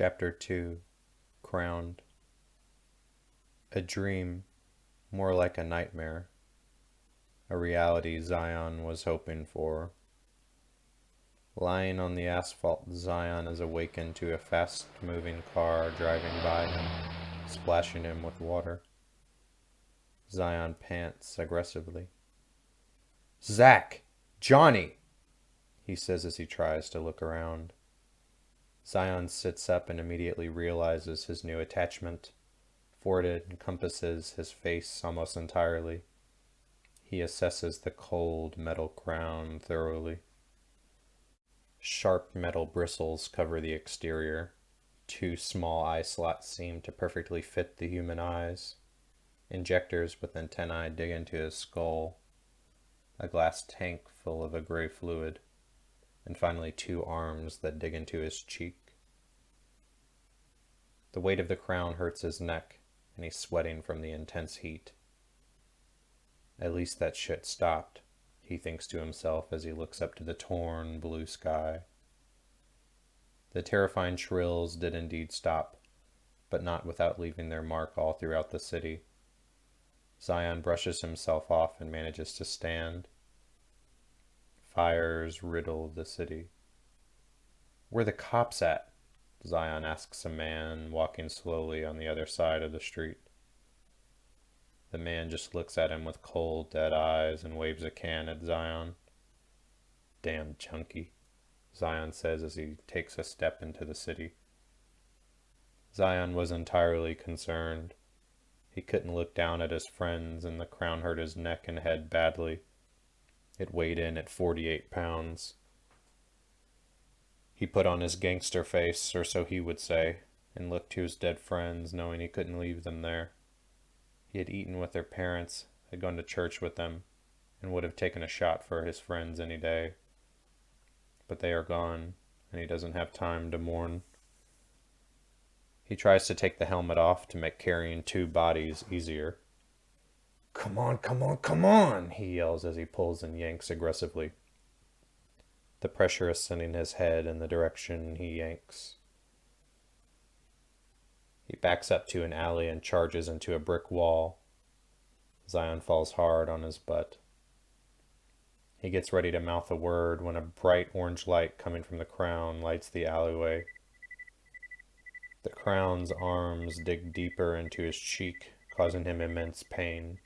Chapter 2 Crowned. A dream, more like a nightmare. A reality Zion was hoping for. Lying on the asphalt, Zion is awakened to a fast-moving car driving by him, splashing him with water. Zion pants aggressively. "Zach! Johnny!" he says as he tries to look around. Zion sits up and immediately realizes his new attachment, for it encompasses his face almost entirely. He assesses the cold metal crown thoroughly. Sharp metal bristles cover the exterior. Two small eye slots seem to perfectly fit the human eyes. Injectors with antennae dig into his skull. A glass tank full of a gray fluid. And finally 2 arms that dig into his cheek. The weight of the crown hurts his neck, and he's sweating from the intense heat. At least that shit stopped, he thinks to himself as he looks up to the torn blue sky. The terrifying shrills did indeed stop, but not without leaving their mark all throughout the city. Zion brushes himself off and manages to stand. Fires riddle the city. "Where the cops at?" Zion asks a man walking slowly on the other side of the street. The man just looks at him with cold, dead eyes and waves a can at Zion. "Damn junkie," Zion says as he takes a step into the city. Zion was entirely concerned. He couldn't look down at his friends, and the crown hurt his neck and head badly. It weighed in at 48 pounds. He put on his gangster face, or so he would say, and looked to his dead friends, knowing he couldn't leave them there. He had eaten with their parents, had gone to church with them, and would have taken a shot for his friends any day. But they are gone, and he doesn't have time to mourn. He tries to take the helmet off to make carrying 2 bodies easier. "Come on, come on, come on!" he yells as he pulls and yanks aggressively. The pressure is sending his head in the direction he yanks. He backs up to an alley and charges into a brick wall. Zion falls hard on his butt. He gets ready to mouth a word when a bright orange light coming from the crown lights the alleyway. The crown's arms dig deeper into his cheek, causing him immense pain.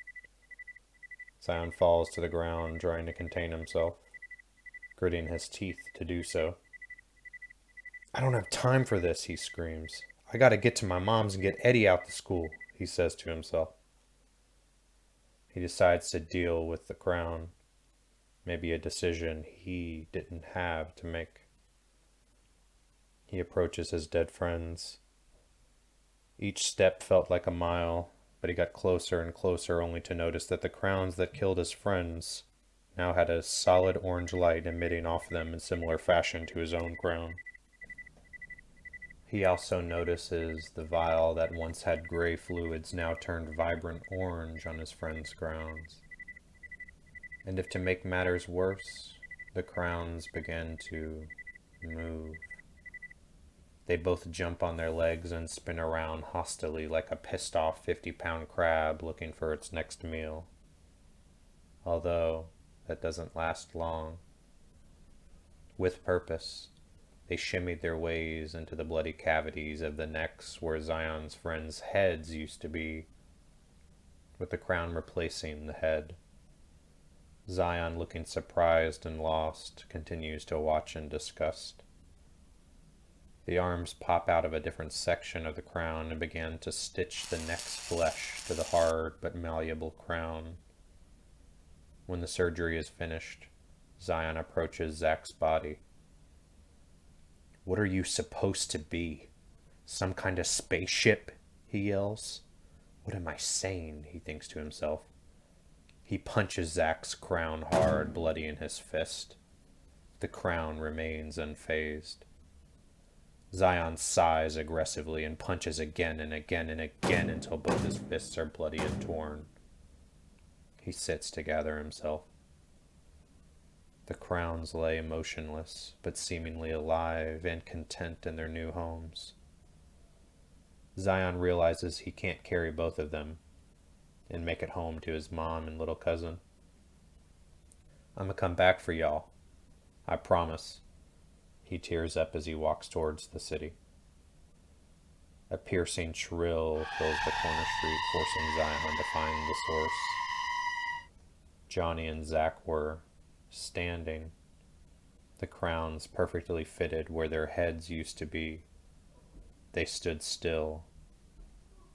Zion falls to the ground, trying to contain himself, gritting his teeth to do so. "I don't have time for this," he screams. "I gotta get to my mom's and get Eddie out to school," he says to himself. He decides to deal with the crown, maybe a decision he didn't have to make. He approaches his dead friends. Each step felt like a mile, but he got closer and closer only to notice that the crowns that killed his friends now had a solid orange light emitting off them in similar fashion to his own crown. He also notices the vial that once had gray fluids now turned vibrant orange on his friend's crowns. And if to make matters worse, the crowns began to move. They both jump on their legs and spin around hostilely like a pissed-off 50-pound crab looking for its next meal. Although, that doesn't last long. With purpose, they shimmied their ways into the bloody cavities of the necks where Zion's friends' heads used to be, with the crown replacing the head. Zion, looking surprised and lost, continues to watch in disgust. The arms pop out of a different section of the crown and begin to stitch the neck's flesh to the hard but malleable crown. When the surgery is finished, Zion approaches Zach's body. "What are you supposed to be? Some kind of spaceship?" he yells. "What am I saying?" he thinks to himself. He punches Zach's crown hard, bloody in his fist. The crown remains unfazed. Zion sighs aggressively and punches again and again and again until both his fists are bloody and torn. He sits to gather himself. The crowns lay motionless, but seemingly alive and content in their new homes. Zion realizes he can't carry both of them and make it home to his mom and little cousin. "I'm gonna come back for y'all. I promise." He tears up as he walks towards the city. A piercing shrill fills the corner street, forcing Zion to find the source. Johnny and Zach were standing, the crowns perfectly fitted where their heads used to be. They stood still,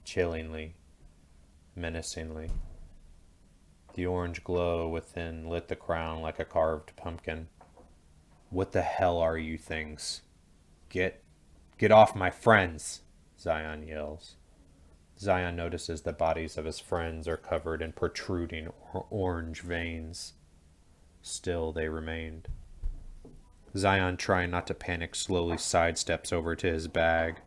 chillingly, menacingly. The orange glow within lit the crown like a carved pumpkin. "What the hell are you things? Get off my friends!" Zion yells. Zion notices the bodies of his friends are covered in protruding orange veins. Still they remained. Zion, trying not to panic, slowly sidesteps over to his bag,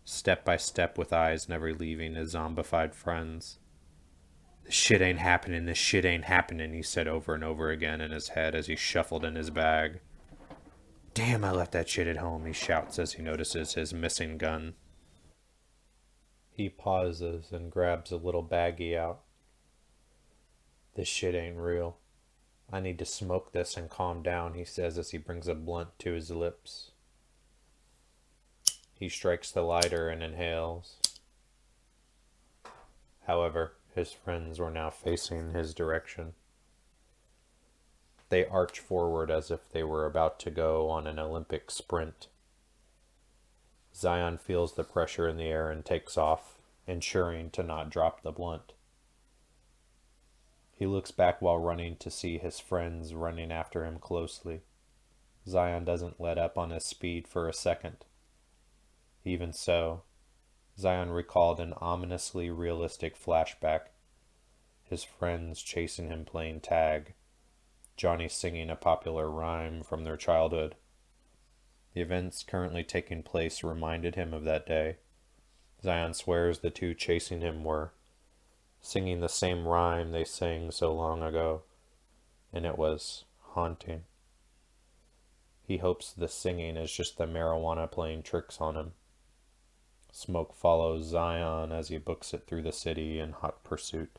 step by step with eyes never leaving his zombified friends. "This shit ain't happening, this shit ain't happening," he said over and over again in his head as he shuffled in his bag. "Damn, I left that shit at home," he shouts as he notices his missing gun. He pauses and grabs a little baggie out. "This shit ain't real. I need to smoke this and calm down," he says as he brings a blunt to his lips. He strikes the lighter and inhales. However, his friends were now facing his direction. They arch forward as if they were about to go on an Olympic sprint. Zion feels the pressure in the air and takes off, ensuring to not drop the blunt. He looks back while running to see his friends running after him closely. Zion doesn't let up on his speed for a second. Even so, Zion recalled an ominously realistic flashback. His friends chasing him playing tag. Johnny singing a popular rhyme from their childhood. The events currently taking place reminded him of that day. Zion swears the two chasing him were singing the same rhyme they sang so long ago, and it was haunting. He hopes the singing is just the marijuana playing tricks on him. Smoke follows Zion as he books it through the city in hot pursuit.